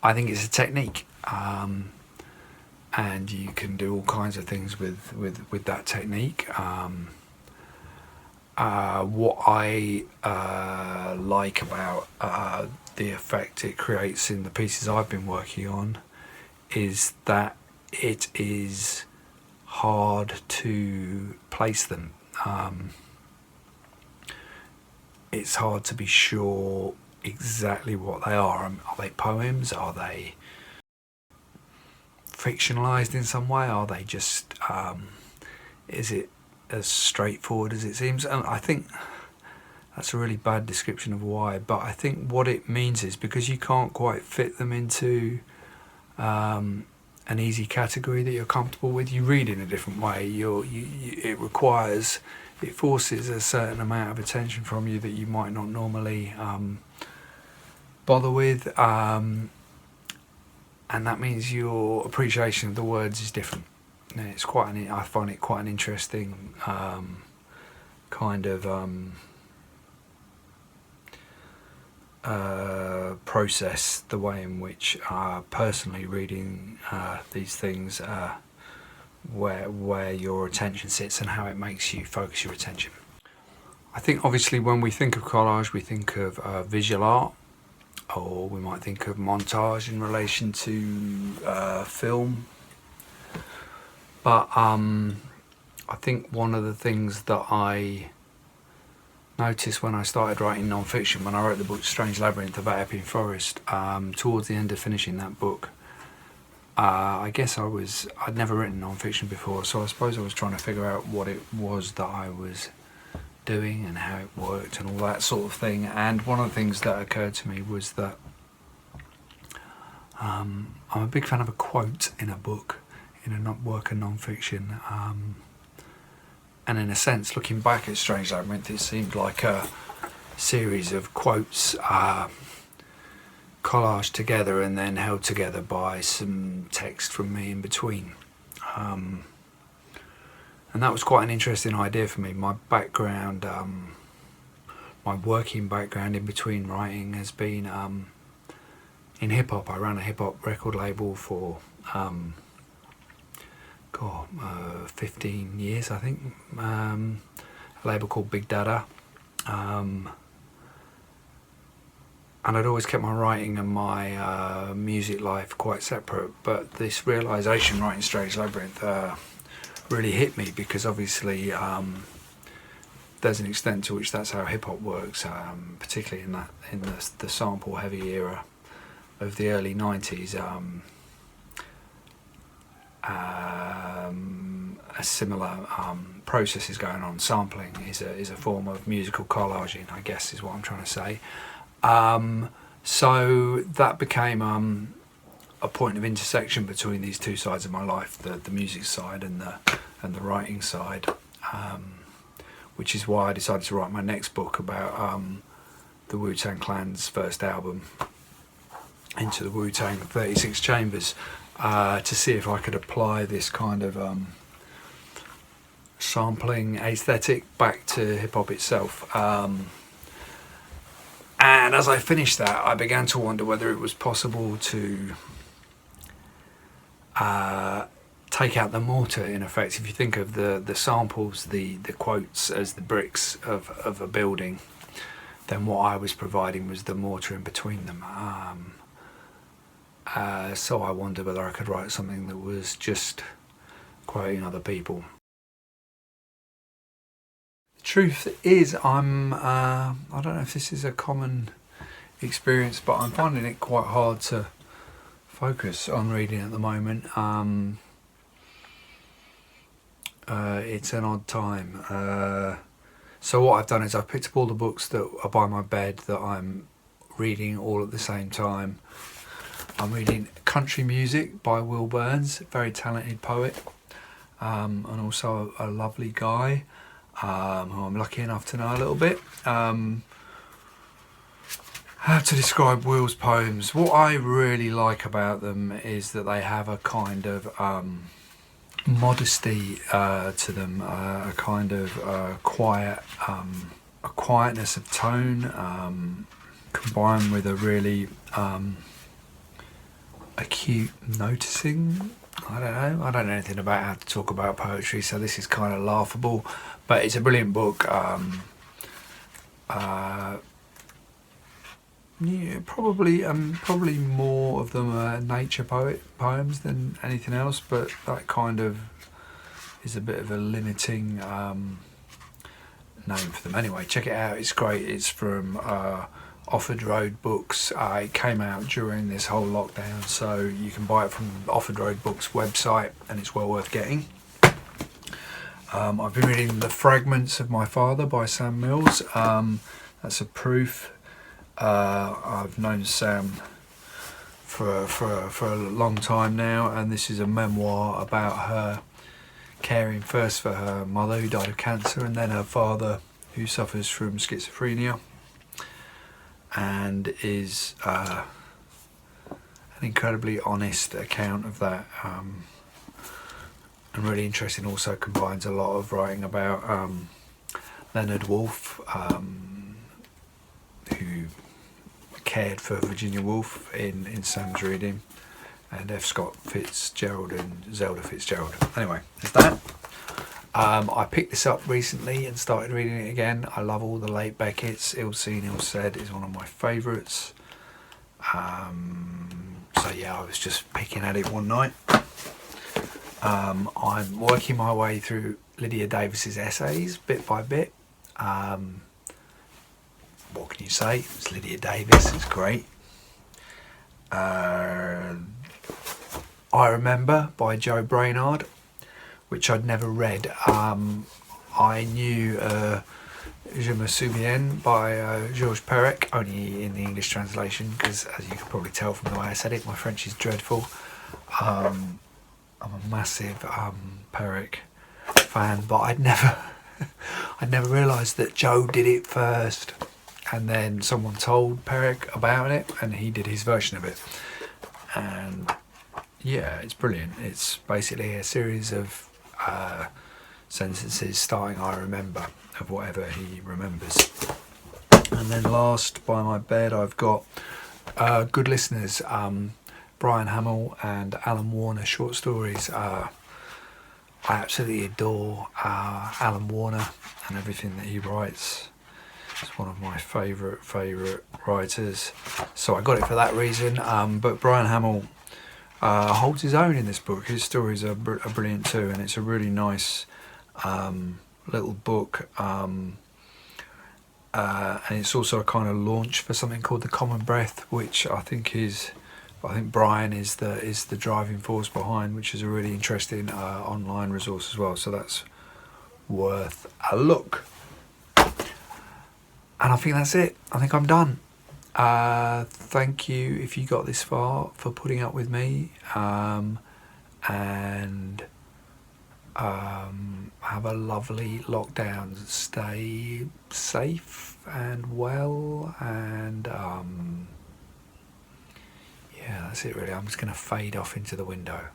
I think it's a technique, and you can do all kinds of things with that technique. What I like about the effect it creates in the pieces I've been working on is that it is hard to place them. It's hard to be sure exactly what they are. Are they poems? Are they fictionalized in some way? Are they just is it as straightforward as it seems? And I think that's a really bad description of why, but I think what it means is because you can't quite fit them into an easy category that you're comfortable with, you read in a different way. It forces a certain amount of attention from you that you might not normally bother with, and that means your appreciation of the words is different. And it's I find it quite an interesting kind of process, the way in which personally reading these things, where your attention sits and how it makes you focus your attention. I think obviously when we think of collage, we think of visual art, or we might think of montage in relation to film. But I think one of the things that I noticed when I started writing non-fiction, when I wrote the book Strange Labyrinth about Epping Forest, towards the end of finishing that book, I guess I'd never written non-fiction before, so I suppose I was trying to figure out what it was that I was doing and how it worked and all that sort of thing. And one of the things that occurred to me was that I'm a big fan of a quote in a book, in a work of non-fiction, and in a sense, looking back at Strange Labyrinth, it seemed like a series of quotes collaged together and then held together by some text from me in between. And that was quite an interesting idea for me. My background, my working background in between writing has been in hip-hop. I ran a hip-hop record label for 15 years, I think. A label called Big Dada. And I'd always kept my writing and my music life quite separate, but this realisation writing Strange Labyrinth really hit me, because obviously there's an extent to which that's how hip-hop works, particularly in the sample heavy era of the early 90s. A similar process is going on. Sampling is a form of musical collaging, I guess is what I'm trying to say. So that became a point of intersection between these two sides of my life, the music side and the writing side, which is why I decided to write my next book about the Wu-Tang Clan's first album, Into the Wu-Tang 36 Chambers, to see if I could apply this kind of sampling aesthetic back to hip-hop itself. And as I finished that, I began to wonder whether it was possible to take out the mortar, in effect. If you think of the samples, the quotes as the bricks of a building, then what I was providing was the mortar in between them. So I wondered whether I could write something that was just quoting other people. The truth is, I don't know if this is a common experience, but I'm finding it quite hard to focus on reading at the moment. It's an odd time. So what I've done is I've picked up all the books that are by my bed that I'm reading all at the same time. I'm reading Country Music by Will Burns, a very talented poet, and also a lovely guy who I'm lucky enough to know a little bit. How to describe Will's poems? What I really like about them is that they have a kind of modesty to them, a kind of quiet, a quietness of tone, combined with a really acute noticing. I don't know anything about how to talk about poetry, so this is kind of laughable, but it's a brilliant book. Yeah, probably more of them are nature poems than anything else, but that kind of is a bit of a limiting name for them. Anyway, check it out, it's great. It's from Offord Road Books. It came out during this whole lockdown, so you can buy it from Offord Road Books website, and it's well worth getting. I've been reading The Fragments of My Father by Sam Mills. That's a proof. I've known Sam for a long time now, and this is a memoir about her caring first for her mother, who died of cancer, and then her father, who suffers from schizophrenia, and is an incredibly honest account of that, and really interesting. Also combines a lot of writing about Leonard Woolf, who cared for Virginia Woolf in Sam's reading, and F. Scott Fitzgerald and Zelda Fitzgerald. Anyway, there's that. I picked this up recently and started reading it again. I love all the late Beckett's. Ill Seen, Ill Said is one of my favourites. So yeah, I was just picking at it one night. I'm working my way through Lydia Davis's essays bit by bit. What can you say? It's Lydia Davis, it's great. I Remember by Joe Brainard, which I'd never read. I knew Je me souviens by Georges Perec, only in the English translation, because as you can probably tell from the way I said it, my French is dreadful. I'm a massive Perec fan, but I'd never realised that Joe did it first, and then someone told Perec about it, and he did his version of it. And yeah, it's brilliant. It's basically a series of sentences starting I remember of whatever he remembers. And then last by my bed I've got Good Listeners, Brian Hamill and Alan Warner short stories. I absolutely adore Alan Warner and everything that he writes. He's one of my favourite writers, so I got it for that reason. But Brian Hamill holds his own in this book. His stories are brilliant too, and it's a really nice little book. And it's also a kind of launch for something called The Common Breath, which I think Brian is the driving force behind, which is a really interesting online resource as well. So that's worth a look. And I think that's it. I think I'm done. Thank you if you got this far for putting up with me, and have a lovely lockdown. Stay safe and well, and yeah, that's it really. I'm just going to fade off into the window.